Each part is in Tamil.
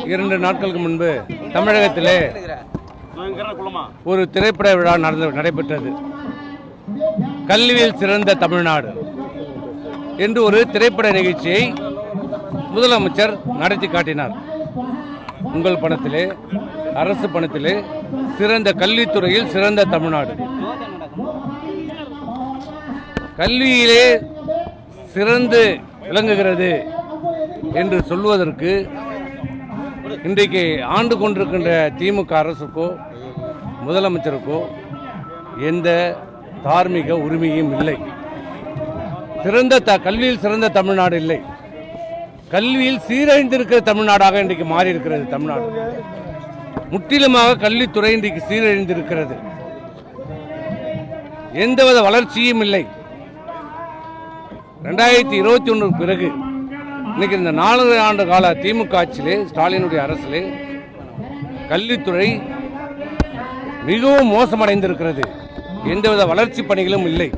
2 நாட்களுக்கு முன்பு தமிழகத்திலே ஒரு திரைப்பட விழா நடைபெற்றது. கல்வியில் சிறந்த தமிழ்நாடு என்று ஒரு திரைப்பட நிகழ்ச்சியை முதலமைச்சர் நடத்தி காட்டினார். உங்கள் பணத்திலே, அரசு பணத்திலே சிறந்த கல்வித்துறையில் சிறந்த தமிழ்நாடு, கல்வியிலே சிறந்து விளங்குகிறது என்று சொல்வதற்கு இன்றைக்கு ஆண்டு கொண்டிருக்கின்ற திமுக அரசுக்கோ முதலமைச்சருக்கோ எந்த தார்மீக உரிமையும் இல்லை. கல்வியில் சிறந்த தமிழ்நாடு இல்லை, கல்வியில் சீரழிந்திருக்கிற தமிழ்நாடாக இன்றைக்கு மாறி இருக்கிறது. தமிழ்நாடு முற்றிலுமாக கல்வித்துறை இன்றைக்கு சீரழிந்திருக்கிறது. எந்தவித வளர்ச்சியும் இல்லை. 2021 பிறகு இன்னைக்கு இந்த 4 ஆண்டு கால திமுக ஆட்சியிலே, ஸ்டாலினுடைய அரசிலே கல்வித்துறை மிகவும் மோசமடைந்திருக்கிறது. எந்தவித வளர்ச்சி பணிகளும் இல்லை.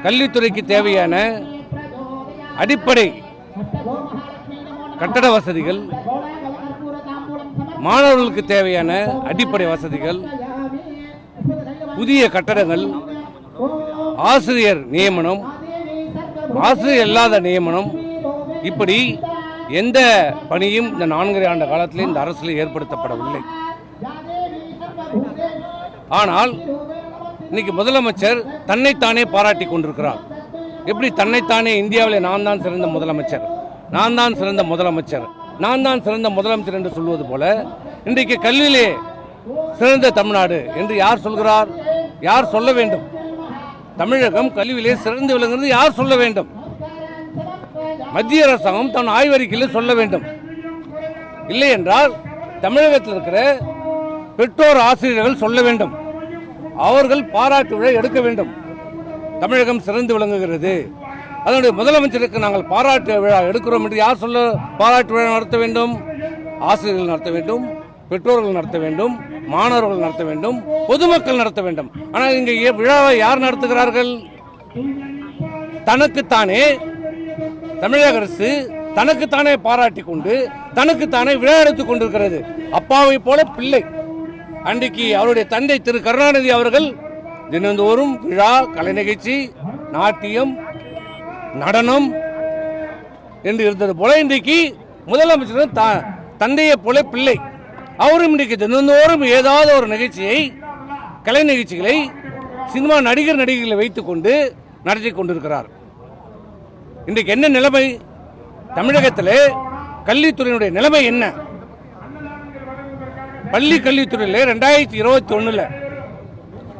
கல்வித்துறைக்கு தேவையான அடிப்படை கட்டட வசதிகள், மாணவர்களுக்கு தேவையான அடிப்படை வசதிகள், புதிய கட்டடங்கள், ஆசிரியர் நியமனம், ஆசிரியர் இல்லாத நியமனம், இப்படி எந்த பணியும் இந்த 4 ஆண்டு காலத்தில் இந்த அரசில் ஏற்படுத்தப்படவில்லை. ஆனால் இன்னைக்கு முதலமைச்சர் தன்னைத்தானே பாராட்டி கொண்டிருக்கிறார். எப்படி தன்னைத்தானே இந்தியாவிலே நான் தான் சிறந்த முதலமைச்சர், நான் தான் சிறந்த முதலமைச்சர், நான் தான் சிறந்த முதலமைச்சர் என்று சொல்வது போல இன்றைக்கு கல்வியிலே சிறந்த தமிழ்நாடு என்று யார் சொல்கிறார்? யார் சொல்ல வேண்டும்? தமிழகம் கல்வியிலே சிறந்து விளங்குகிறது யார் சொல்ல வேண்டும்? மத்திய அரசாங்கம் தன் ஆய்வறிக்கையில் சொல்ல வேண்டும். இல்லை என்றால் தமிழகத்தில் இருக்கிற பெற்றோர் ஆசிரியர்கள் சொல்ல வேண்டும். அவர்கள் பாராட்டு விழா எடுக்க வேண்டும். தமிழகம் சிறந்து விளங்குகிறது, அதனுடைய முதலமைச்சருக்கு நாங்கள் பாராட்டு விழா எடுக்கிறோம் என்று யார் சொல்ல பாராட்டு விழா நடத்த வேண்டும்? ஆசிரியர்கள் நடத்த வேண்டும், பெற்றோர்கள் நடத்த வேண்டும், மாணவர்கள் நடத்த வேண்டும், பொதுமக்கள் நடத்த வேண்டும். ஆனால் இங்கே விழாவை யார் நடத்துகிறார்கள்? தனக்குத்தானே தமிழக அரசு தனக்குத்தானே பாராட்டி கொண்டு தனக்குத்தானே விழா எடுத்துக் கொண்டிருக்கிறது. அப்பாவை போல பிள்ளை. அன்றைக்கு அவருடைய தந்தை திரு கருணாநிதி அவர்கள் தினந்தோறும் விழா, கலை நிகழ்ச்சி, நாட்டியம், நடனம் என்று இருந்தது போல இன்றைக்கு முதலமைச்சர் தந்தையை போல பிள்ளை. அவரும் இன்றைக்கு தினந்தோறும் ஏதாவது ஒரு நிகழ்ச்சியை, கலை நிகழ்ச்சிகளை சினிமா நடிகர்களை வைத்துக் கொண்டு நடத்தி கொண்டிருக்கிறார். இன்றைக்கு என்ன நிலைமை? தமிழகத்திலே கல்வித்துறையினுடைய நிலைமை என்ன? பள்ளி கல்வித்துறையில் 2021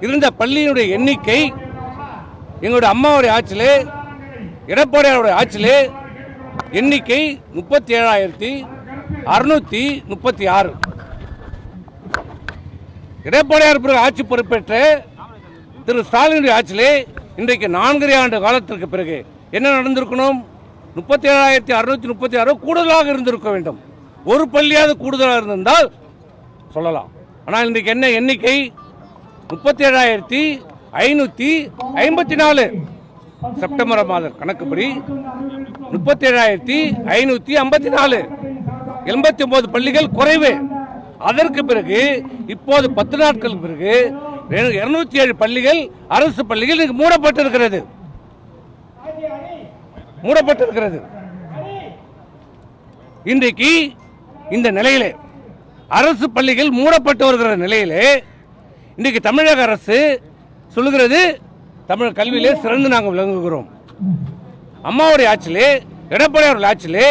இருந்த பள்ளியினுடைய எண்ணிக்கை எங்களுடைய அம்மாவுடைய ஆட்சியிலே, எடப்பாடியாருடைய ஆட்சியிலே எண்ணிக்கை 37,636. எடப்பாடியார் பிறகு ஆட்சி பொறுப்பேற்ற திரு ஸ்டாலினுடைய ஆட்சியிலே இன்றைக்கு 4 ஆண்டு காலத்திற்கு பிறகு என்ன நடந்திருக்கணும்? 37,636 கூடுதலாக இருந்திருக்க வேண்டும். ஒரு பள்ளியாவது கூடுதலாக இருந்திருந்தால் சொல்லலாம். ஆனால் இன்றைக்கு என்ன எண்ணிக்கை? 37,554. செப்டம்பர் மாத கணக்குப்படி 37,554, 89 பள்ளிகள் குறைவு. அதற்கு பிறகு இப்போது 10 நாட்களுக்கு பிறகு 207 பள்ளிகள், அரசு பள்ளிகள் மூடப்பட்டிருக்கிறது. இன்றைக்கு இந்த நிலையிலே, அரசு பள்ளிகள் மூடப்பட்டு வருகிற நிலையிலே இன்றைக்கு தமிழக அரசு சொல்லுகிறது தமிழ் கல்வியிலே சிறந்து நாங்கள் விளங்குகிறோம். அம்மாவுடைய ஆட்சியிலே, எடப்பாடியார் ஆட்சியிலே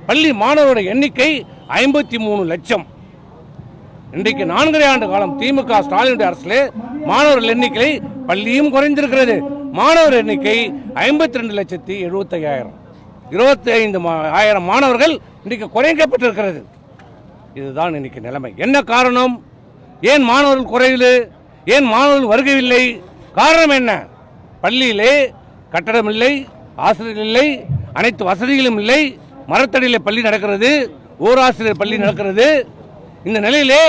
பள்ளி மாணவருடைய எண்ணிக்கை 53 லட்சம். இன்றைக்கு 4 ஆண்டு காலம் திமுக ஸ்டாலினுடைய அரசிலே மாணவர்கள் எண்ணிக்கை பள்ளியும் குறைந்திருக்கிறது. மாணவர் எண்ணிக்கை 52,75,000, 25,000 மாணவர்கள் இன்றைக்கு குறைக்கப்பட்டிருக்கிறது. இதுதான் இன்னைக்கு நிலைமை. என்ன காரணம்? ஏன் மாணவர்கள் குறைவு? ஏன் மாணவர்கள் வருகவில்லை? காரணம் என்ன? பள்ளியிலே கட்டடம் இல்லை, ஆசிரியர்கள் இல்லை, அனைத்து வசதிகளும் இல்லை, மரத்தடியிலே பள்ளி நடக்கிறது, ஓராசிரியர் பள்ளி நடக்கிறது. இந்த நிலையிலே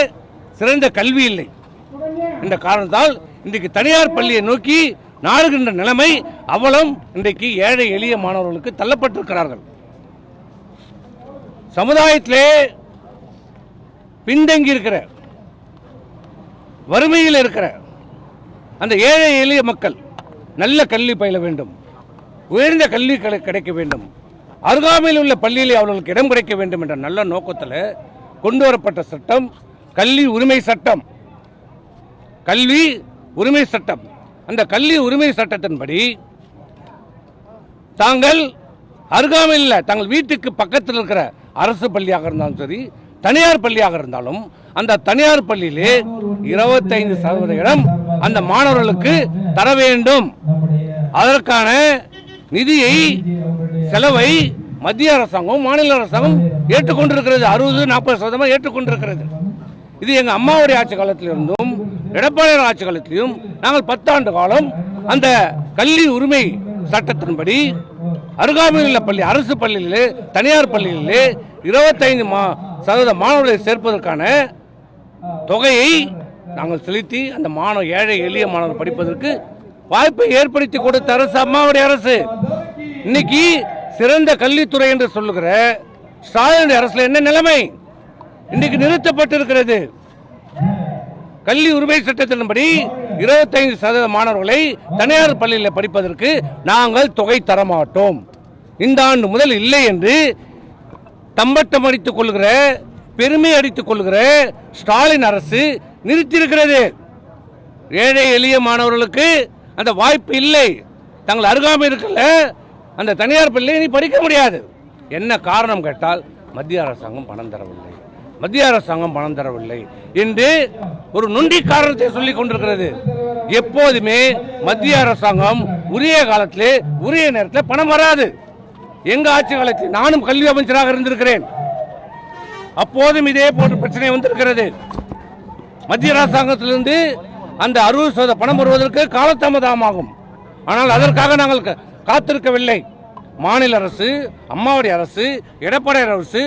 சிறந்த கல்வி இல்லை. இந்த காரணத்தால் இன்றைக்கு தனியார் பள்ளியை நோக்கி நாடுகின்ற நிலைமை அவலம் இன்றைக்கு ஏழை எளிய மாணவர்களுக்கு தள்ளப்பட்டிருக்கிறார்கள். சமுதாயத்திலே பின்தங்கி இருக்கிற, வறுமையில் இருக்கிற அந்த ஏழை எளிய மக்கள் நல்ல கல்வி பயில வேண்டும், உயர்ந்த கல்வி கிடைக்க வேண்டும், அருகாமையில் உள்ள பள்ளியில் அவர்களுக்கு இடம் கிடைக்க வேண்டும் என்ற நல்ல நோக்கத்தில் கொண்டு வரப்பட்ட சட்டம் கல்வி உரிமை சட்டம். கல்வி உரிமை சட்டம். அந்த கல்வி உரிமை சட்டத்தின்படி தாங்கள் அருகாமையில் தங்கள் வீட்டுக்கு பக்கத்தில் இருக்கிற அரசு பள்ளியாக இருந்தாலும் சரி, தனியார் பள்ளியாக இருந்தாலும் அந்த தனியார் பள்ளியிலே 25% அந்த மாணவர்களுக்கு தர வேண்டும். அதற்கான நிதியை, செலவை மத்திய அரசாங்கம், மாநில அரசாங்கம் ஏற்றுக்கொண்டிருக்கிறது. 60-40% ஏற்றுக்கொண்டிருக்கிறது. இது எங்க அம்மாவுடைய ஆட்சி காலத்திலிருந்தும் எடப்பாடி ஆட்சி காலத்திலும் நாங்கள் 10 ஆண்டு காலம் அந்த கல்வி உரிமை சட்டத்தின்படி அருகாமையில் உள்ள பள்ளி, அரசு பள்ளியிலே, தனியார் பள்ளியிலே 25% மாணவர்களை சேர்ப்பதற்கான தொகையை நாங்கள் செலுத்தி அந்த ஏழை எளிய மாணவர் படிப்பதற்கு வாய்ப்பை ஏற்படுத்தி கொடுத்த அரசு அம்மாவுடைய அரசு. இன்னைக்கு சிறந்த கல்வித்துறை என்று சொல்லுகிற ஸ்டாலின் அரசுல என்ன நிலைமை? இன்னைக்கு நிறுத்தப்பட்டிருக்கிறது. கல்வி உரிமை சட்டத்தின்படி 25% மாணவர்களை தனியார் பள்ளியில் படிப்பதற்கு நாங்கள் தொகை தரமாட்டோம், இந்த ஆண்டு முதல் இல்லை என்று தம்பட்டம் அடித்துக் கொள்கிற, பெருமை அடித்துக் கொள்கிற ஸ்டாலின் அரசு நிறுத்தியிருக்கிறது. ஏழை எளிய மாணவர்களுக்கு அந்த வாய்ப்பு இல்லை. தங்கள் அருகாமை இருக்கல அந்த தனியார் பள்ளியை நீ படிக்க முடியாது. என்ன காரணம் கேட்டால் மத்திய அரசாங்கம் பணம் தரவில்லை, மத்திய அரசாங்கம் பணம் தரவில்லை என்று ஒரு நொண்டி காரணத்தை சொல்லிக் கொண்டிருக்கிறது. எப்போதுமே மத்திய அரசாங்கம் உரிய காலத்திலே உரிய நேரத்தில் பணம் வராது. எங்க ஆட்சி காலத்தில் நானும் கல்வி அமைச்சராக இருந்திருக்கிறேன். அப்போதும் இதே போன்ற பிரச்சனை வந்திருக்கிறது. மத்திய அரசாங்கத்திலிருந்து அந்த 60% பணம் வருவதற்கு காலதாமதமாகும். ஆனால் அதற்காக நாங்கள் காத்திருக்கவில்லை. மாநில அரசு, அம்மாவுடைய அரசு, எடப்பாடி அரசு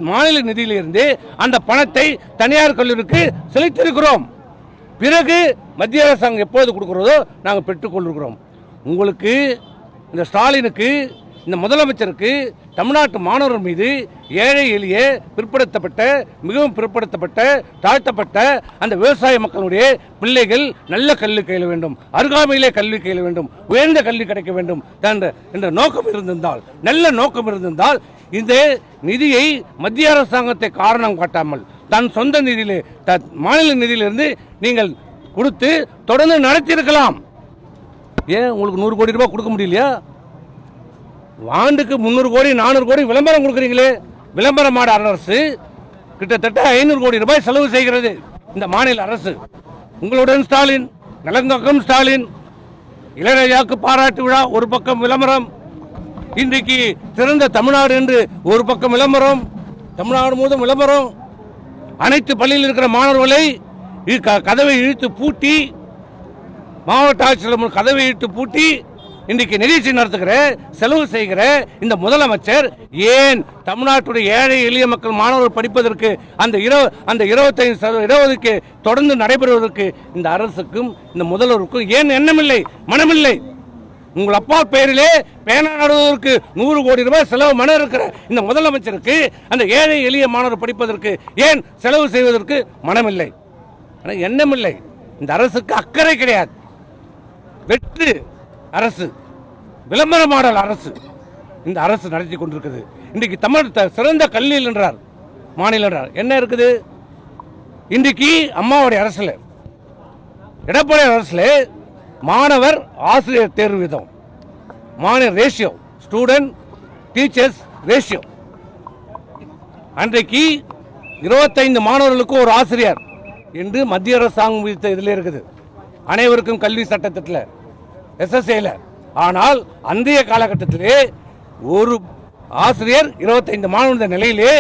மாநில நிதியிலிருந்து அந்த பணத்தை தனியார் கல்லூரிக்கு செலுத்தியிருக்கிறோம். பிறகு மத்திய அரசாங்கம் எப்போது கொடுக்கிறதோ நாங்கள் பெற்றுக்கொள்கிறோம். உங்களுக்கு, இந்த ஸ்டாலினுக்கு, இந்த முதலமைச்சருக்கு தமிழ்நாட்டு மாணவர்கள் மீது ஏழை எளிய பிற்படுத்தப்பட்ட, மிகவும் பிற்படுத்தப்பட்ட, தாழ்த்தப்பட்ட அந்த விவசாய மக்களுடைய பிள்ளைகள் நல்ல கல்வி கையில வேண்டும், அருகாமையிலே கல்வி கையில வேண்டும், உயர்ந்த கல்வி கிடைக்க வேண்டும் என்ற நோக்கம் இருந்திருந்தால், நல்ல நோக்கம் இருந்திருந்தால் இந்த நிதியை மத்திய அரசாங்கத்தை காரணம் காட்டாமல் தன் சொந்த நிதியிலே, மாநில நிதியிலிருந்து நீங்கள் கொடுத்து தொடர்ந்து நடத்தியிருக்கலாம். ஏன் உங்களுக்கு 100 கோடி ரூபாய் கொடுக்க முடியலையா? ஆண்டுக்கு 300 கோடி 400 கோடி விளம்பரம் கொடுக்குறீங்களே. விளம்பரமாட அரசு கிட்டத்தட்ட 500 கோடி ரூபாய் செலவு செய்கிறது இந்த மாநில அரசு. உங்களுடன் ஸ்டாலின், நலங்கக்கம் ஸ்டாலின், இளையராஜாவுக்கு பாராட்டு விழா ஒரு பக்கம் விளம்பரம், இன்றைக்கு சிறந்த தமிழ்நாடு என்று ஒரு பக்கம் விளம்பரம், தமிழ்நாடு முழுவதும் விளம்பரம். அனைத்து பள்ளியில் இருக்கிற மாணவர்களை கதவை இழுத்து பூட்டி, மாவட்ட ஆட்சியர் கதவை இழுத்து பூட்டி இன்றைக்கு நிகழ்ச்சி நடத்துகிற, செலவு செய்கிற இந்த முதலமைச்சர் ஏன் தமிழ்நாட்டுடைய ஏழை எளிய மக்கள் மாணவர்கள் படிப்பதற்கு அந்த 25% தொடர்ந்து நடைபெறுவதற்கு இந்த அரசுக்கும் இந்த முதல்வருக்கும் ஏன் எண்ணமில்லை, மனமில்லை? உங்கள் அப்பா பெயரிலே பேனா நடுவதற்கு 100 கோடி ரூபாய் செலவு மனம் இருக்கிற இந்த முதலமைச்சருக்கு அந்த ஏழை எளிய மாணவர் படிப்பதற்கு ஏன் செலவு செய்வதற்கு மனமில்லை, எண்ணமில்லை? இந்த அரசுக்கு அக்கறை கிடையாது. வெற்று அரசு, விளம்பர மாடல் அரசு இந்த அரசு நடத்தி கொண்டிருக்கிறது. இன்றைக்கு தமிழ் சிறந்த கல்வியில் என்றார், மாநில என்றார். என்ன இருக்குது இன்றைக்கு அம்மாவுடைய அரசுல, எடப்பாடி அரசுல மாணவர் ஆசிரியர் தேர்வு விதம், மாணவர் ரேஷியோ, ஸ்டூடெண்ட் டீச்சர்ஸ் ரேஷியோ, அன்றைக்கு 25 மாணவர்களுக்கு ஒரு ஆசிரியர் என்று மத்திய அரசாங்கம் விதித்த இதில் இருக்குது, அனைவருக்கும் கல்வி சட்டத்தில் எஸ்எஸ்ஏல. ஆனால் அன்றைய காலகட்டத்திலே ஒரு ஆசிரியர் 25 மாணவர்கள் நிலையிலே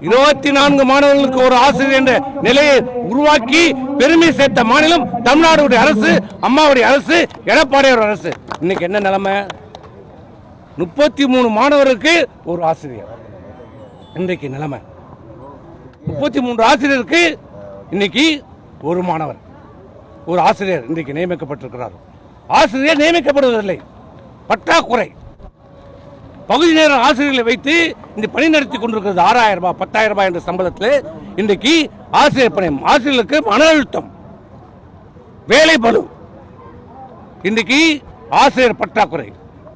24 மாணவர்களுக்கு ஒரு ஆசிரியர் என்ற நிலையை உருவாக்கி பெருமை சேர்த்த மாநிலம் தமிழ்நாடு அரசு, அம்மாவுடைய அரசு, எடப்பாடியார் அரசு. இன்னைக்கு என்ன நிலைமை? 33 மாணவருக்கு ஒரு ஆசிரியர். இன்றைக்கு நிலைமை 33 ஆசிரியருக்கு இன்னைக்கு ஒரு மாணவர், ஒரு ஆசிரியர் இன்றைக்கு நியமிக்கப்பட்டிருக்கிறார். ஆசிரியர் நியமிக்கப்படுவதில்லை, பற்றாக்குறை. பகுதி நேர ஆசிரியர்களை வைத்து இந்த பணி நடத்தி கொண்டிருக்கிறது. 6,000 ரூபாய் 10,000 ரூபாய் என்ற சம்பளத்தில் இன்றைக்கு ஆசிரியர் பணி, ஆசிரியர்களுக்கு மன அழுத்தம், வேலை பளு, இன்றைக்கு ஆசிரியர் பற்றாக்குறை.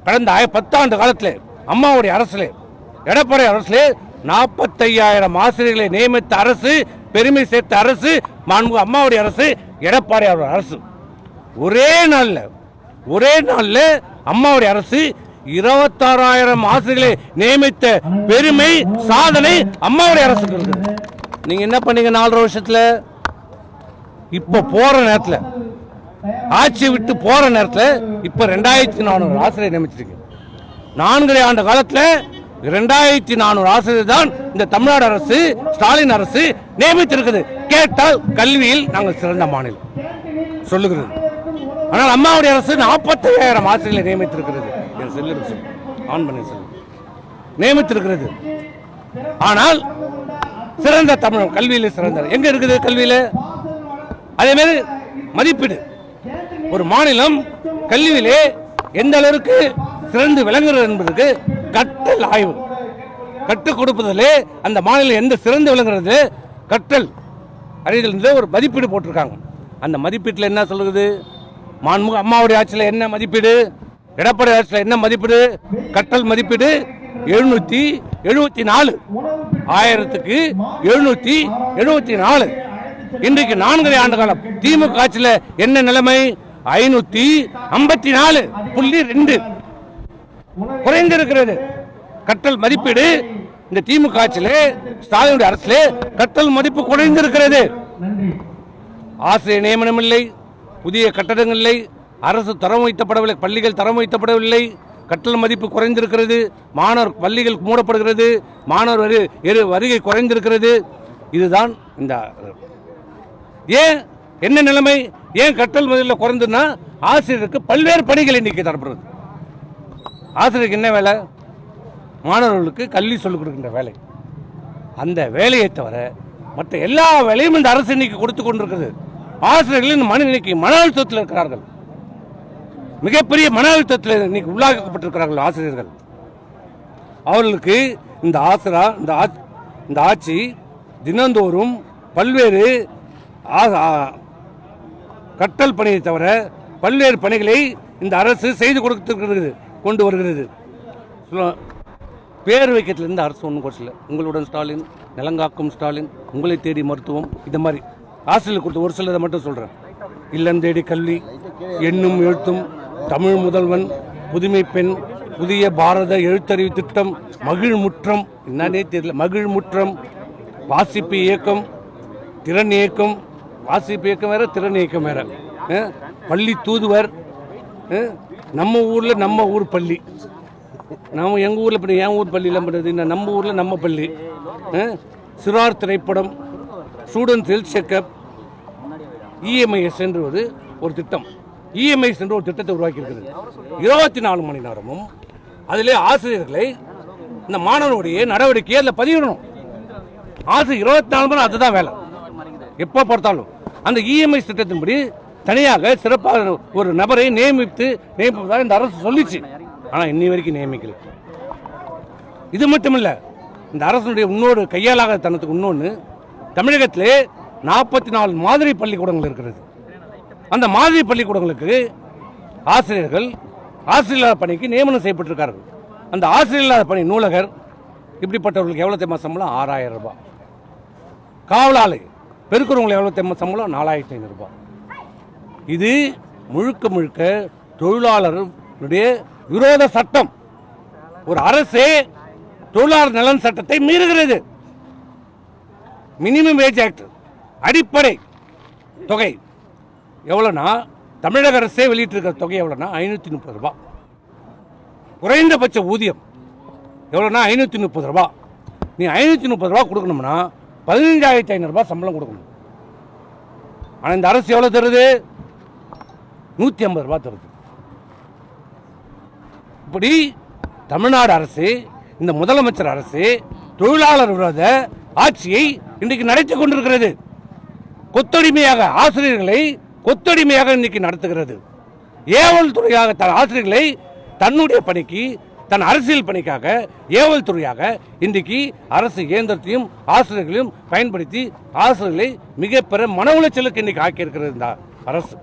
கடந்த 10 ஆண்டு காலத்தில் அம்மாவுடைய அரசுல, எடப்பாடி அரசுல 45,000 ஆசிரியர்களை நியமித்த அரசு, பெருமை சேர்த்த அரசு மாண்புமிகு அம்மாவுடைய அரசு, எடப்பாடி அரசு. ஒரே நாள்ல அம்மாவுடைய அரசு 26,000 ஆசிரியர்களை நியமித்த பெருமை, சாதனை அம்மாவுடைய அரசுக்கு இருக்குது. நீங்க என்ன பண்ணீங்க 4.5 வருஷத்துல? இப்ப போற நேரத்தில், ஆட்சி விட்டு போற நேரத்தில் இப்ப 2,400 ஆசிரியர் நியமிச்சிருக்கு. 4 ஆண்டு காலத்தில் 2,400 ஆசிரியர் தான் இந்த தமிழ்நாடு அரசு, ஸ்டாலின் அரசு நியமித்திருக்கிறது. கேட்டால் கல்வியில் நாங்கள் சிறந்த மாநிலம் சொல்லுகிறது. ஆனால் அம்மாவுடைய அரசு 45,000 ஆசிரியர்களை நியமித்திருக்கிறது. நியமித்திருக்கிறது. ஆனால் சிறந்த தமிழ் கல்வியில் சிறந்த எங்க இருக்குது? கல்வியில அதே மாதிரி மதிப்பீடு. ஒரு மாநிலம் கல்வியிலே எந்த அளவுக்கு சிறந்து விளங்குகிறது என்பதற்கு கற்றல் ஆய்வு, கற்றுக் கொடுப்பதிலே அந்த மாநிலம் எந்த சிறந்து விளங்குறது, கற்றல் அறிதல் ஒரு மதிப்பீடு போட்டிருக்காங்க. அந்த மதிப்பீட்டில் என்ன சொல்லுது? மாண்புமிகு அம்மாவுடைய ஆட்சியில் என்ன மதிப்பீடு, எடப்பாடி ஆட்சியில் என்ன மதிப்பீடு? கற்றல் மதிப்பீடு 774, 1774. இன்றைக்கு 4 ஆண்டு காலம் திமுக ஆட்சியில் என்ன நிலைமை? 554.2 குறைந்திருக்கிறது கற்றல் மதிப்பீடு. இந்த திமுக ஆட்சியில், ஸ்டாலினுடைய அரசிலே கற்றல் மதிப்பு குறைந்திருக்கிறது. ஆசிரியர் நியமனம் இல்லை, புதிய கட்டடங்கள் இல்லை, அரசு தரம் வைக்கப்படவில்லை, பள்ளிகள் தரம் வைக்கப்படவில்லை, கற்றல் மதிப்பு குறைந்திருக்கிறது, மாணவர் பள்ளிகள் மூடப்படுகிறது, மாணவர் வருகை குறைந்திருக்கிறது. இதுதான் இந்த ஏன் என்ன நிலைமை? ஏன் கற்றல் மதிப்பில் குறைந்துன்னா ஆசிரியருக்கு பல்வேறு பணிகள் இன்னைக்கு தரப்படுறது. ஆசிரியருக்கு என்ன வேலை? மாணவர்களுக்கு கல்வி சொல்லிக் கொடுக்கின்ற வேலை. அந்த வேலையை தவிர மற்ற எல்லா வேலையும் இந்த அரசு இன்னைக்கு கொடுத்து கொண்டிருக்கிறது. ஆசிரியர்கள் இன்னைக்கு மன அழுத்தத்தில் இருக்கிறார்கள், மிகப்பெரிய மன அழுத்தத்தில் இன்னைக்கு உள்ளாக்கப்பட்டிருக்கிறார்கள் ஆசிரியர்கள். அவர்களுக்கு இந்த ஆட்சி தினந்தோறும் பல்வேறு கற்றல் பணியை தவிர பல்வேறு பணிகளை இந்த அரசு செய்து கொண்டு வருகிறது. பேர் வைக்கத்திலிருந்து அரசு ஒன்றும் குறைச்சல. உங்களுடன் ஸ்டாலின், நிலங்காக்கும் ஸ்டாலின், உங்களை தேடி மருத்துவம், இந்த மாதிரி ஆசிரியர் கொடுத்த ஒரு சிலதை மட்டும் சொல்கிறேன். இல்லம் தேடி கல்வி, எண்ணும் எழுத்தும், தமிழ் முதல்வன், புதுமை பெண், புதிய பாரத எழுத்தறிவு திட்டம், மகிழ் முற்றம், என்னன்னே தெரியல, மகிழ் முற்றம், வாசிப்பு இயக்கம், திறன் இயக்கம், வாசிப்பு இயக்கம் வேற, திறன் இயக்கம் வேற, பள்ளி தூதுவர், நம்ம ஊரில் நம்ம ஊர் பள்ளி, நம்ம எங்கள் ஊரில் பண்ணி என் ஊர் பள்ளியில் பண்ணுறது, நம்ம ஊரில் நம்ம பள்ளி, சிறார் திரைப்படம், ஸ்டூடெண்ட்ஸ் ஹெல்த் செக்அப், இஎம்ஐஎஸ் என்று ஒரு திட்டம், இஎம்ஐஎஸ் என்று ஒரு திட்டத்தை உருவாக்கி இருக்கிறது. 24 மணி நேரமும் அதிலே ஆசிரியர்களை இந்த மாணவனுடைய நடவடிக்கையை அதில் பதிவிடணும். ஆசிரியர் 24 மணி நேரம் அதுதான் வேலை. எப்போ பார்த்தாலும் அந்த இஎம்ஐ திட்டத்தின்படி தனியாக சிறப்பாக ஒரு நபரை நியமிப்பதாக இந்த அரசு சொல்லிச்சு. ஆனால் இன்னி வரைக்கும் நியமிக்கல. இது மட்டுமில்லை, இந்த அரசுடைய இன்னொரு கையாளாக தனத்துக்கு இன்னொன்று, தமிழகத்திலே 44 மாதிரி பள்ளிக்கூடங்கள் இருக்கிறது. அந்த மாதிரி பள்ளிக்கூடங்களுக்கு ஆசிரியர்கள் ஆசிரியர் பணிக்கு நியமனம் செய்யப்பட்டிருக்கார்கள். அந்த ஆசிரியர் பணி நூலகர் இப்படிப்பட்டவர்களுக்கு எவ்வளோ தெரியுமா சம்பளம்? 6,000 ரூபாய். காவலாளை பெருக்கிறவங்களுக்கு எவ்வளோ தெரியுமா சம்பளம்? 4,500 ரூபாய். இது முழுக்க தொழிலாளருடைய விரோத சட்டம். ஒரு அரசே தொழிலாளர் நலன் சட்டத்தை மீறுகிறது. மினிமம் வேஜ் ஆக்ட் அடிப்படை தொகை எவ்வளோனா, தமிழக அரசே வெளியிட்டிருக்கிற தொகை எவ்வளோனா 530 ரூபாய். குறைந்தபட்ச ஊதியம் எவ்வளோனா 530 ரூபாய். நீ 530 ரூபாய் கொடுக்கணும்னா 15,500 ரூபாய் சம்பளம் கொடுக்கணும். ஆனால் இந்த அரசு எவ்வளோ தருது? 150 ரூபாய் தருது. இப்படி தமிழ்நாடு அரசு, இந்த முதலமைச்சர் அரசு தொழிலாளர் விரோத ஆட்சியை இன்றைக்கு நடத்தி கொண்டிருக்கிறது. கொத்தடிமையாக ஆசிரியர்களை கொத்தடிமையாக இன்னைக்கு நடத்துகிறது. ஏவல் துறையாக ஆசிரியர்களை தன்னுடைய பணிக்கு தன் அரசியல் பணிக்காக ஏவல் துறையாக இன்றைக்கு அரசு இயந்திரத்தையும் ஆசிரியர்களையும் பயன்படுத்தி ஆசிரியர்களை மிகப்பெரிய மன உளைச்சலுக்கு இன்னைக்கு ஆக்கியிருக்கிறது இந்த அரசு.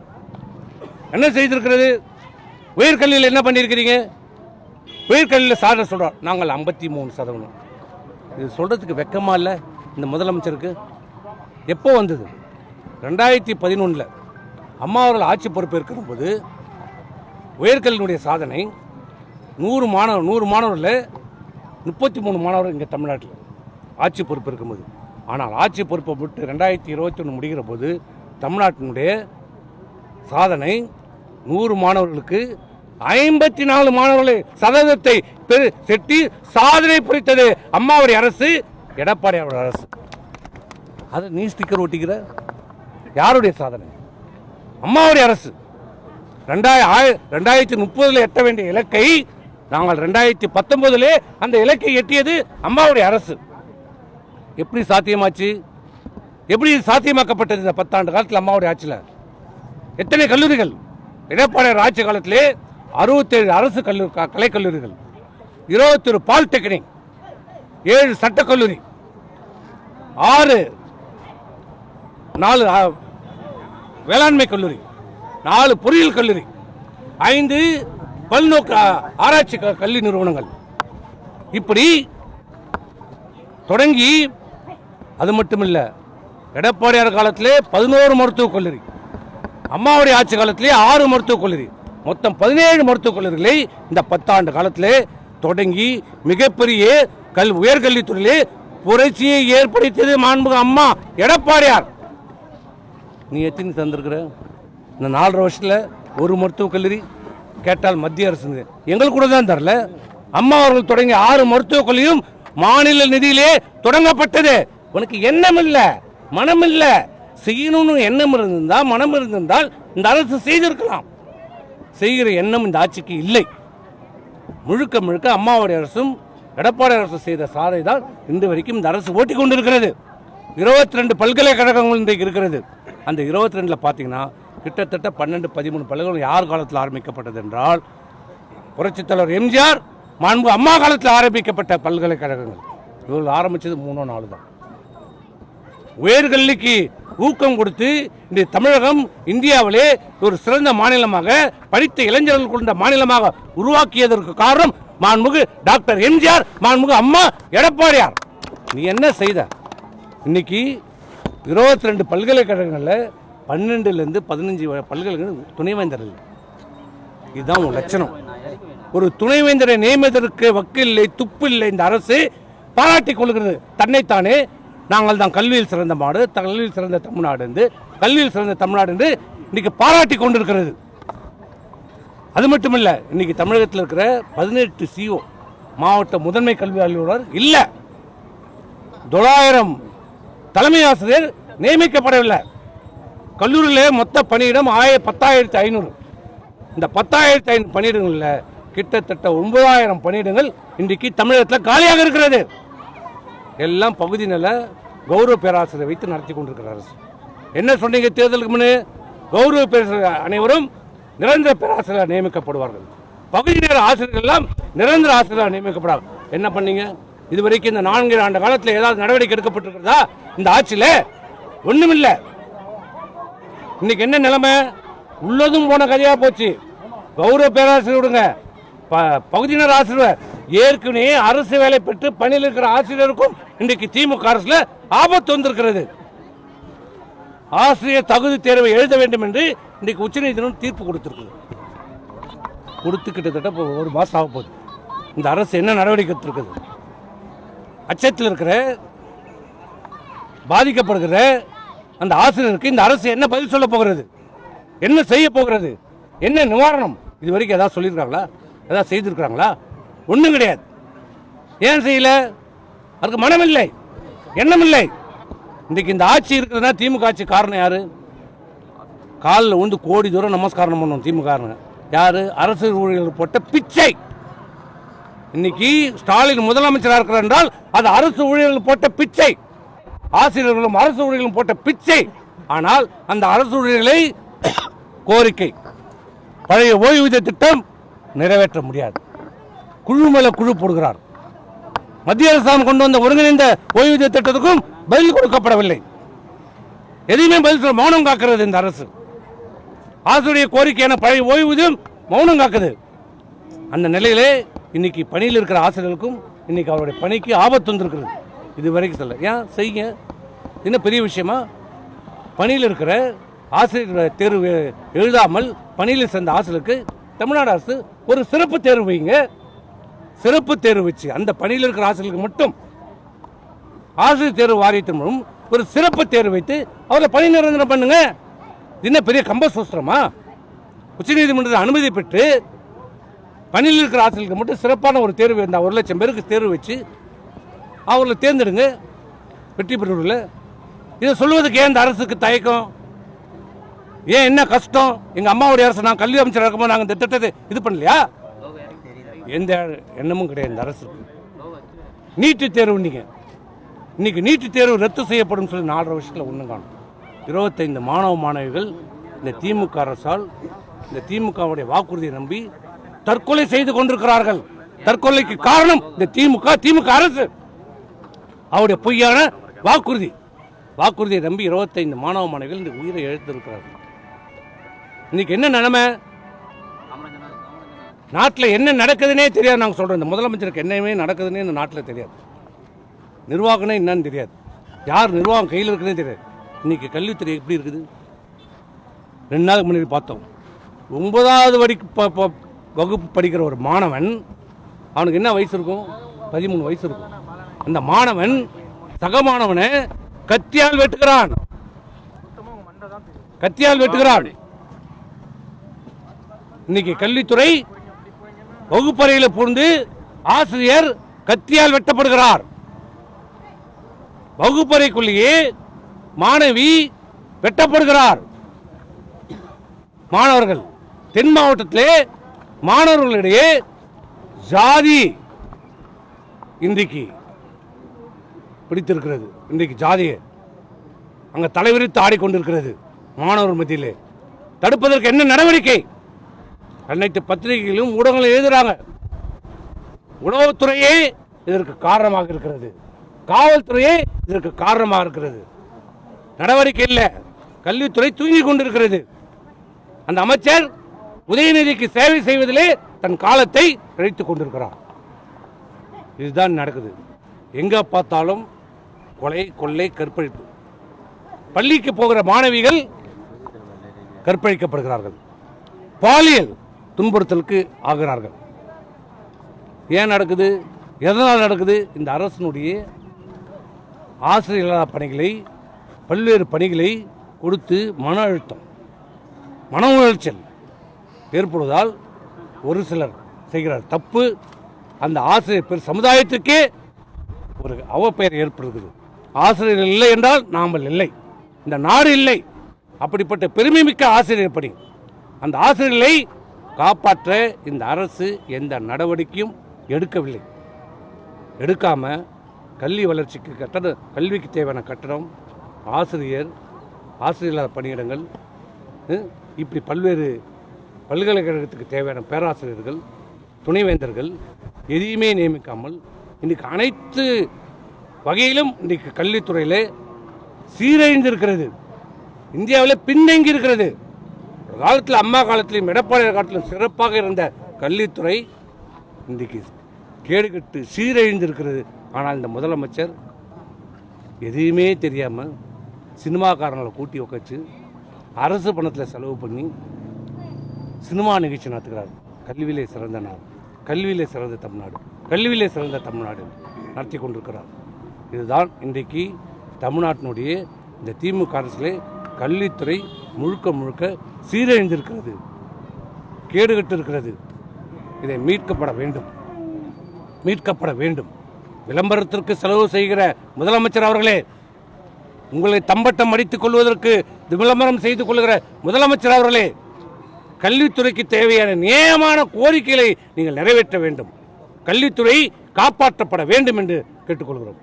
என்ன செய்திருக்கிறது? உயர்கல்வியில் என்ன பண்ணியிருக்கிறீங்க? உயர்கல்வியில் சாதனை சொல்கிறோம் நாங்கள் 53%. இது சொல்கிறதுக்கு வெக்கமா இல்லை இந்த முதலமைச்சருக்கு? எப்போ வந்தது? 2011 அம்மா அவர்கள் ஆட்சி பொறுப்பு இருக்கிற போது உயர்கல்வியினுடைய சாதனை 100 மாணவர்கள் 33 மாணவர்கள் இங்கே தமிழ்நாட்டில் ஆட்சி பொறுப்பு இருக்கும்போது. ஆனால் ஆட்சி பொறுப்பை விட்டு 2021 முடிகிற போது தமிழ்நாட்டினுடைய சாதனை 100 மாணவர்களுக்கு 54 மாணவர்களை சதவீதத்தை செட்டி சாதனை புரித்தது அம்மாவுடைய அரசு, எடப்பாடி அவருடைய அரசு. அது நீ ஸ்டிக்கர் ஒட்டிக்கிற யாருடைய சாதனை? அம்மாவுடைய அரசு. 2030 எட்ட வேண்டிய இலக்கை நாங்கள் 2019 அந்த இலக்கை எட்டியது அம்மாவுடைய அரசு. எப்படி சாத்தியமாச்சு? எப்படி சாத்தியமாக்கப்பட்டது? இந்த 10 ஆண்டு காலத்தில் அம்மாவுடைய ஆட்சியில் எத்தனை கல்லூரிகள்? எடப்பாடியார் ஆட்சி காலத்திலே 67 அரசு கலைக்கல்லூரிகள், 21 பாலிடெக்னிக், 7 சட்டக்கல்லூரி, 4 வேளாண்மை கல்லூரி, 4 பொறியியல் கல்லூரி, 5 பல்நோக்கு ஆராய்ச்சி கல்வி நிறுவனங்கள். இப்படி தொடங்கி அது மட்டுமில்லை, எடப்பாடியார் காலத்திலே 11 மருத்துவக் கல்லூரி, அம்மாவுடைய ஆட்சி காலத்திலே 6 மருத்துவக் கல்லூரி, மொத்தம் 17 மருத்துவக் கல்லூரிகளை இந்த 10 ஆண்டு காலத்திலே தொடங்கி மிகப்பெரிய உயர்கல்வித்துறையிலே புரட்சியை ஏற்படுத்தியது மாண்புமிகு அம்மா எடப்பாடியார். நீ எத்தனை தந்திருக்கிற? இந்த 4.5 வருஷத்தில் ஒரு மருத்துவக் கல்லூரி கேட்டால் மத்திய அரசு எங்களுக்கு கூட தான் தரல. அம்மா அவர்கள் தொடங்கிய 6 மருத்துவக் கல்லூரியும் மாநில நிதியிலே தொடங்கப்பட்டது. உனக்கு எண்ணம் இல்லை, மனம் இல்லை. செய்யணும்னு எண்ணம் இருந்திருந்தால், மனம் இருந்திருந்தால் இந்த அரசு செய்திருக்கலாம். செய்கிற எண்ணம் இந்த ஆட்சிக்கு இல்லை. முழுக்க முழுக்க அம்மாவுடைய அரசும் எடப்பாடி அரசு செய்த சாதனை தான் இன்று வரைக்கும் இந்த அரசு ஓட்டிக் கொண்டிருக்கிறது. 22 பல்கலைக்கழகங்கள் இன்றைக்கு இருக்கிறது. அந்த 22 பார்த்தீங்கன்னா கிட்டத்தட்ட 12-13 பல்கலைக்கழகம் யார் காலத்தில் ஆரம்பிக்கப்பட்டது என்றால் புரட்சித் தலைவர் எம்ஜிஆர் மாண்பு அம்மா காலத்தில் ஆரம்பிக்கப்பட்ட பல்கலைக்கழகங்கள். இவர்கள் ஆரம்பித்தது 3-4 தான். உயர்கல்விக்கு ஊக்கம் கொடுத்து இந்த தமிழகம் இந்தியாவிலே ஒரு சிறந்த மாநிலமாக, படித்த இளைஞர்கள் கொண்ட மாநிலமாக உருவாக்கியதற்கு காரணம் மாண்புமிகு டாக்டர் எம்ஜிஆர், மாண்புமிகு அம்மா எடப்பாடியார். நீ என்ன செய்த? இன்னைக்கு 22 பல்கலைக்கழகங்களில் 12லேருந்து 15 பல்கலைக்கழகம் துணைவேந்தர்கள். இதுதான் உன் லட்சணம். ஒரு துணைவேந்தரை நியமிப்பதற்கு வக்கில்லை, துப்பில்லை. இந்த அரசு பாராட்டிக் கொள்கிறது தன்னைத்தானே. நாங்கள் தான் கல்வியில் சிறந்த நாடு, கல்வியில் சிறந்த தமிழ்நாடு என்று, கல்வியில் சிறந்த தமிழ்நாடு என்று இன்னைக்கு பாராட்டி கொண்டிருக்கிறது. அது மட்டுமில்லை, இன்னைக்கு தமிழகத்தில் இருக்கிற 18 CO மாவட்ட முதன்மை கல்வி அலுவலர் இல்லை. 900 தலைமை ஆசிரியர் நியமிக்கப்படவில்லை. கல்லூரியிலே மொத்த பணியிடம் 10,500. இந்த 10,500 பணியிடங்களில் கிட்டத்தட்ட 9,000 பணியிடங்கள் இன்றைக்கு தமிழகத்தில் காலியாக இருக்கிறது. எல்லாம் பகுதி நில கௌரவ பேராசிரியர் வைத்து நடத்தி கொண்டிருக்கிற அரசு. என்ன சொன்னீங்க தேர்தலுக்கு முன்னே? கௌரவ பேராசிரியர் அனைவரும் நிரந்தர பேராசிரியர் நியமிக்கப்படுவார்கள், பகுதி நேர ஆசிரியர்கள் எல்லாம் நிரந்தர ஆசிரியர் நியமிக்கப்படுவார்கள். என்ன பண்ணீங்க இதுவரைக்கும்? இந்த 4 ஆண்டு காலத்தில் ஏதாவது நடவடிக்கை எடுக்கப்பட்டிருக்கிறதா இந்த ஆட்சியில்? ஒண்ணுமில்லை. இன்னைக்கு என்ன நிலைமை? உள்ளதும் போன கதையா போச்சு. கௌரவ பேராசிரியர் விடுங்க, பகுதியினர் ஆசிரியர் ஏற்கனவே அரசு வேலை பெற்று பணியில் இருக்கிற ஆசிரியருக்கும் இன்றைக்கு திமுக அரசுல ஆபத்து வந்திருக்கிறது. ஆசிரியர் தகுதி தேர்வை எழுத வேண்டும் என்று இன்றைக்கு உச்சநீதிமன்றம் தீர்ப்பு கொடுத்திருக்கு. கொடுத்து கிட்டத்தட்ட 1 மாசம் ஆக போகுது. இந்த அரசு என்ன நடவடிக்கை எடுத்திருக்குது? அச்சத்தில் இருக்கிற, பாதிக்கப்படுகிற அந்த ஆசிரியருக்கு இந்த அரசு என்ன பதில் சொல்ல போகிறது? என்ன செய்ய போகிறது? என்ன நிவாரணம்? இது வரைக்கும் ஏதாவது சொல்லியிருக்காங்களா? ஏதாவது செய்திருக்கிறாங்களா? ஒன்றும் கிடையாது. ஏன் செய்யல? அதுக்கு மனமில்லை, எண்ணமில்லை. இன்றைக்கு இந்த ஆட்சி இருக்கிறதுனா திமுக ஆட்சி காரணம் யாரு? காலில் வந்து கோடி தூரம் நமஸ்காரம் பண்ணும் திமுக. யாரு? அரசு ஊழியர்கள் போட்ட பிச்சை. இன்னைக்கு ஸ்டாலின் முதலமைச்சராக இருக்கிறார் என்றால் அது அரசு ஊழியர்கள் போட்ட பிச்சை. ஆசிரியர்களும் அரசு ஊழியர்களும் போட்ட பிச்சை. ஆனால் அந்த அரசு ஊழியர்களை கோரிக்கை, பழைய ஓய்வூதிய திட்டம் நிறைவேற்ற முடியாது. குழு மேல குழு போடுகிறார். மத்திய அரசாங்கம் கொண்டு வந்த ஒருங்கிணைந்த ஓய்வூதிய திட்டத்துக்கும் பதில் கொடுக்கப்படவில்லை. எதையுமே பதில் சொல்ல மௌனம் காக்கிறது இந்த அரசு. ஆசிரியருடைய கோரிக்கையான பழைய ஓய்வூதியம் மௌனம் காக்குது. அந்த நிலையிலே இன்னைக்கு பணியில் இருக்கிற ஆசிரியர்களுக்கும் இன்னைக்கு அவருடைய பணிக்கு ஆபத்து வந்திருக்கிறது. இது வரைக்கும் சொல்ல ஏன் செய்யுங்க, என்ன பெரிய விஷயமா? பணியில் இருக்கிற ஆசிரியர் தேர்வு எழுதாமல் பணியில் சேர்ந்த ஆசிரியருக்கு தமிழ்நாடு அரசு ஒரு சிறப்பு தேர்வு வைங்க. சிறப்பு தேர்வு வச்சு அந்த பணியில் இருக்கிற ஆசிரியர்களுக்கு மட்டும் ஆசிரியர் தேர்வு வாரியத்தின் மூலம் ஒரு சிறப்பு தேர்வு வைத்து அவரை பணி நிரந்தரம் பண்ணுங்க. என்ன பெரிய கம்பசூத்திரமா? உச்சநீதிமன்றத்தில் அனுமதி பெற்று பணியில் இருக்கிற ஆசிரியர்களுக்கு மட்டும் சிறப்பான ஒரு தேர்வு, இந்த 1 லட்சம் பேருக்கு தேர்வு வச்சு அவர்களை தேர்ந்தெடுங்க வெற்றி பெற்றவர்கள். இதை சொல்வதற்கு ஏன் இந்த அரசுக்கு தயக்கம்? ஏன் என்ன கஷ்டம்? எங்கள் அம்மாவுடைய அரசு, நான் கல்வி அமைச்சர் இருக்கும்போது நாங்கள் இந்த திட்டத்தை இது பண்ணலையா? எந்த எண்ணமும் கிடையாது இந்த அரசுக்கு. நீட்டு தேர்வு இன்னைக்கு நீட்டு தேர்வு ரத்து செய்யப்படும் சொல்லி 4.5 வருஷத்தில் ஒன்றும் காணும். 25 மாணவ மாணவிகள் இந்த திமுக அரசால், இந்த திமுகவுடைய வாக்குறுதியை நம்பி தற்கொலை செய்து கொண்டிருக்கிறார்கள். தற்கொலைக்கு காரணம் இந்த திமுக அரசு. அவருடைய பொய்யான வாக்குறுதியை நம்பி 25 மாணவ மாணவிகள் இந்த உயிரை இழந்திருக்கிறார்கள். இன்னைக்கு என்ன நிலைமை? நாட்டில் என்ன நடக்குதுன்னே தெரியாது. நாங்கள் சொல்றோம், இந்த முதலமைச்சருக்கு என்னமே நடக்குதுன்னே இந்த நாட்டில் தெரியாது. நிர்வாகம்னா என்னன்னு தெரியாது. யார் நிர்வாகம் கையில் இருக்குதுன்னே தெரியாது. இன்னைக்கு கல்வித்துறை எப்படி இருக்குது? 2 நாளுக்கு முன்னாடி பார்த்தோம். 9வது வகுப்பு படிக்கிற ஒரு மாணவன், அவனுக்கு என்ன வயசு இருக்கும்? 13 வயசு இருக்கும். அந்த மாணவன் சக மாணவனை கத்தியால் வெட்டுகிறான். இன்னைக்கு கல்வித்துறை வகுப்பறையில் புகுந்து ஆசிரியர் கத்தியால் வெட்டப்படுகிறார். வகுப்பறைக்குள்ளேயே மாணவி வெட்டப்படுகிறார். மாணவர்கள் தென் மாவட்டத்திலே மாணவர்களிடையே ஜாதி இன்றைக்கு பிடித்திருக்கிறது. இன்றைக்கு ஜாதியை அங்கே தலைவிரித்து ஆடிக்கொண்டிருக்கிறது மாணவர் மத்தியிலே. தடுப்பதற்கு என்ன நடவடிக்கை? அனைத்து பத்திரிகைகளிலும் ஊடகங்களும் எழுதுறாங்க. உளவுத்துறையே இதற்கு காரணமாக இருக்கிறது, காவல்துறையே இதற்கு காரணமாக இருக்கிறது. நடவடிக்கை இல்லை. கல்வித்துறை தூங்கிக் கொண்டிருக்கிறது. அந்த அமைச்சர் உதயநிதிக்கு சேவை செய்வதிலே தன் காலத்தை கழித்துக் கொண்டிருக்கிறார். இதுதான் நடக்குது. எங்க பார்த்தாலும் கொலை, கொள்ளை, கற்பழிப்பு. பள்ளிக்கு போகிற மாணவிகள் கற்பழிக்கப்படுகிறார்கள், பாலியல் துன்புறுத்தலுக்கு ஆகிறார்கள். ஏன் நடக்குது? எதனால் நடக்குது? இந்த அரசினுடைய ஆசிரியர் பணிகளை, பல்வேறு பணிகளை கொடுத்து மன அழுத்தம், மன உளைச்சல் ஏற்படுவதால் ஒரு சிலர் செய்கிறார் தப்பு. அந்த ஆசிரியர் சமுதாயத்துக்கே ஒரு அவப்பெயர் ஏற்படுகிறது. ஆசிரியர்கள் இல்லை என்றால் நாமல் இல்லை, இந்த நாடு இல்லை. அப்படிப்பட்ட பெருமை மிக்க ஆசிரியர் பணி. அந்த ஆசிரியர்களை காப்பாற்ற இந்த அரசு எந்த நடவடிக்கையும் எடுக்கவில்லை. எடுக்காம கல்வி வளர்ச்சிக்கு கல்விக்கு தேவையான கட்டணம், ஆசிரியர் பணியிடங்கள், இப்படி பல்வேறு பல்கலைக்கழகத்துக்கு தேவையான பேராசிரியர்கள், துணைவேந்தர்கள் எதையுமே நியமிக்காமல் இன்றைக்கு அனைத்து வகையிலும் இன்றைக்கு கல்வித்துறையில் சீரழிந்திருக்கிறது. இந்தியாவில் பின்தங்கி இருக்கிறது. ஒரு காலத்தில் அம்மா காலத்திலும் எடப்பாடி காலத்திலும் சிறப்பாக இருந்த கல்வித்துறை இன்றைக்கு கேடுகட்டு சீரழிந்திருக்கிறது. ஆனால் இந்த முதலமைச்சர் எதையுமே தெரியாமல் சினிமாக்காரங்களை கூட்டி உட்காச்சு அரசு பணத்தில் செலவு பண்ணி சினிமா நிகழ்ச்சி நடத்துகிறார். கல்வியிலே சிறந்த நாடு, கல்வியிலே சிறந்த தமிழ்நாடு, கல்வியிலே சிறந்த தமிழ்நாடு நடத்தி கொண்டிருக்கிறார். இதுதான் இன்றைக்கு தமிழ்நாட்டினுடைய இந்த திமுக அரசிலே கல்வித்துறை முழுக்க முழுக்க சீரழிந்திருக்கிறது, கேடுகட்டு இருக்கிறது. இதை மீட்கப்பட வேண்டும். விளம்பரத்திற்கு செலவு செய்கிற முதலமைச்சர் அவர்களே, உங்களை தம்பட்டம் அடித்துக் கொள்வதற்கு விளம்பரம் செய்து கொள்கிற முதலமைச்சர் அவர்களே, கல்வித்துறைக்கு தேவையான நியாயமான கோரிக்கைகளை நீங்கள் நிறைவேற்ற வேண்டும். கல்வித்துறை காப்பாற்றப்பட வேண்டும் என்று கேட்டுக்கொள்கிறோம்.